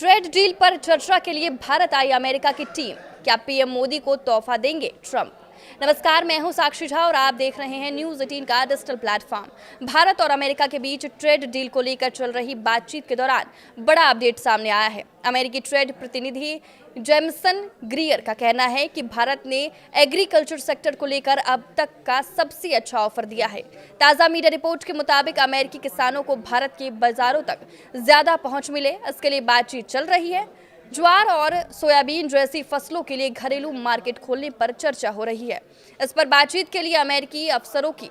Trade deal पर चर्चा के लिए भारत आई अमेरिका की टीम। क्या पीएम मोदी को तोहफा देंगे ट्रंप? नमस्कार, मैं हूं साक्षी झा और आप देख रहे हैं न्यूज 18 का डिजिटल प्लेटफॉर्म। भारत और अमेरिका के बीच ट्रेड डील को लेकर चल रही बातचीत के दौरान बड़ा अपडेट सामने आया है। अमेरिकी ट्रेड प्रतिनिधि जेमसन ग्रीयर का कहना है कि भारत ने एग्रीकल्चर सेक्टर को लेकर अब तक का सबसे अच्छा ऑफर दिया है। ताजा मीडिया रिपोर्ट के मुताबिक अमेरिकी किसानों को भारत के बाजारों तक ज्यादा पहुंच मिले, इसके लिए बातचीत चल रही है। ज्वार और सोयाबीन जैसी फसलों के लिए घरेलू मार्केट खोलने पर चर्चा हो रही है। इस पर बातचीत के लिए अमेरिकी अफसरों की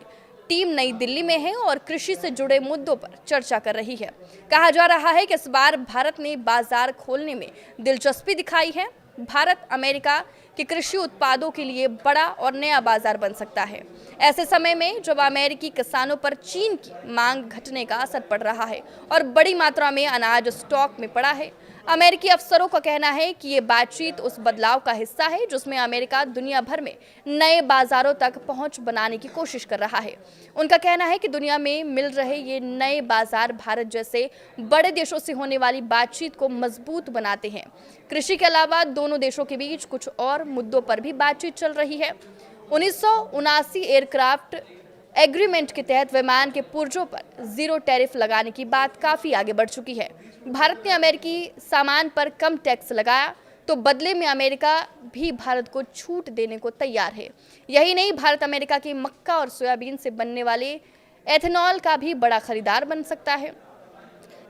टीम नई दिल्ली में है और कृषि से जुड़े मुद्दों पर चर्चा कर रही है। कहा जा रहा है कि इस बार भारत ने बाजार खोलने में दिलचस्पी दिखाई है। भारत अमेरिका के कृषि उत्पादों के लिए बड़ा और नया बाजार बन सकता है, ऐसे समय में जब अमेरिकी किसानों पर चीन की मांग घटने का असर पड़ रहा है और बड़ी मात्रा में अनाज स्टॉक में पड़ा है। अमेरिकी अफसरों का कहना है कि ये बातचीत उस बदलाव का हिस्सा है जिसमें अमेरिका दुनिया भर में नए बाजारों तक पहुंच बनाने की कोशिश कर रहा है। उनका कहना है कि दुनिया में मिल रहे ये नए बाजार भारत जैसे बड़े देशों से होने वाली बातचीत को मजबूत बनाते हैं। कृषि के अलावा दोनों देशों के बीच कुछ और मुद्दों पर भी बातचीत चल रही है। 1979 एयरक्राफ्ट एग्रीमेंट के तहत विमान के पुर्जों पर जीरो टैरिफ लगाने की बात काफी आगे बढ़ चुकी है। भारत ने अमेरिकी सामान पर कम टैक्स लगाया तो बदले में अमेरिका भी भारत को छूट देने को तैयार है। यही नहीं, भारत अमेरिका की मक्का और सोयाबीन से बनने वाले एथेनॉल का भी बड़ा खरीदार बन सकता है।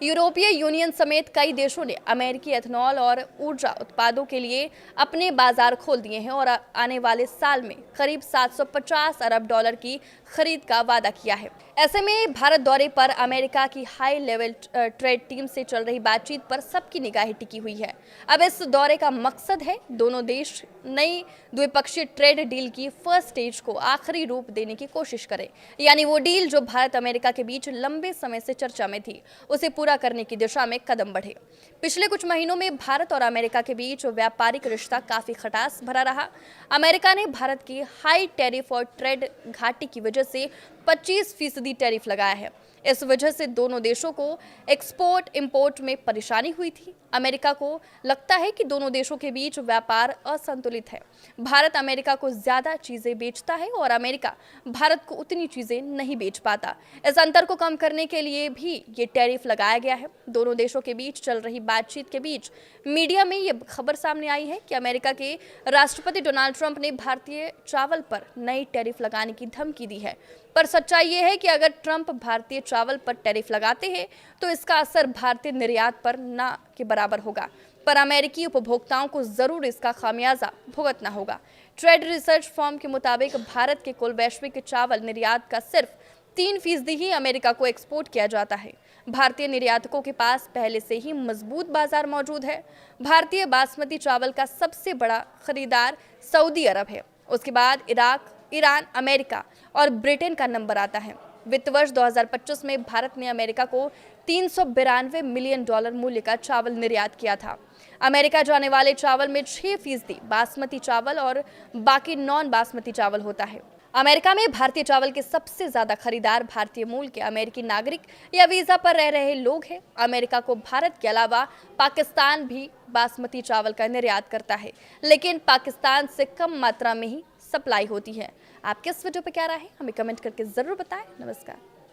यूरोपीय यूनियन समेत कई देशों ने अमेरिकी एथेनॉल और ऊर्जा उत्पादों के लिए अपने बाजार खोल दिए हैं और आने वाले साल में करीब 750 अरब डॉलर की खरीद का वादा किया है। ऐसे में भारत दौरे पर अमेरिका की हाई लेवल ट्रेड टीम से चल रही बातचीत पर सबकी निगाहें टिकी हुई है। अब इस दौरे का मकसद है दोनों देश नई द्विपक्षीय ट्रेड डील की फर्स्ट स्टेज को आखिरी रूप देने की कोशिश करें, यानी वो डील जो भारत अमेरिका के बीच लंबे समय से चर्चा में थी उसे पूरा करने की दिशा में कदम बढ़े। पिछले कुछ महीनों में भारत और अमेरिका के बीच व्यापारिक रिश्ता काफी खटास भरा रहा। अमेरिका ने भारत की हाई टैरिफ और ट्रेड घाटी की वजह से 25% टैरिफ लगाया है। इस वजह से दोनों देशों को एक्सपोर्ट इंपोर्ट में परेशानी हुई थी। अमेरिका को लगता है कि दोनों देशों के बीच व्यापार असंतुलित है। भारत अमेरिका को ज्यादा चीजें बेचता है और अमेरिका भारत को उतनी चीजें नहीं बेच पाता। इस अंतर को कम करने के लिए भी ये टैरिफ लगाया गया है। दोनों देशों के बीच चल रही बातचीत के बीच मीडिया में ये खबर सामने आई है कि अमेरिका के राष्ट्रपति डोनाल्ड ट्रंप ने भारतीय चावल पर नई टैरिफ लगाने की धमकी दी है। पर सच्चाई ये है कि अगर ट्रंप भारतीय चावल पर टैरिफ लगाते हैं तो इसका असर भारतीय निर्यात पर ना के बराबर होगा, पर अमेरिकी उपभोक्ताओं को जरूर इसका खामियाजा भुगतना होगा। ट्रेड रिसर्च फर्म के मुताबिक भारत के कुल वैश्विक चावल निर्यात का सिर्फ 3% ही अमेरिका को एक्सपोर्ट किया जाता है। भारतीय निर्यातकों के पास पहले से ही मजबूत बाजार मौजूद है। भारतीय बासमती चावल का सबसे बड़ा खरीदार सऊदी अरब है, उसके बाद इराक, ईरान, अमेरिका और ब्रिटेन का नंबर आता है। वित्त वर्ष 2025 में भारत ने अमेरिका को $392 मिलियन मूल्य का चावल निर्यात किया था। अमेरिका जाने वाले चावल में 6% बासमती चावल और बाकी नॉन बासमती चावल होता है। अमेरिका में भारतीय चावल के सबसे ज्यादा खरीदार भारतीय मूल के अमेरिकी नागरिक या वीजा पर रह रहे लोग हैं। अमेरिका को भारत के अलावा पाकिस्तान भी बासमती चावल का निर्यात करता है, लेकिन पाकिस्तान से कम मात्रा में ही सप्लाई होती है। आपके इस वीडियो पर क्या राय है, हमें कमेंट करके जरूर बताएं। नमस्कार।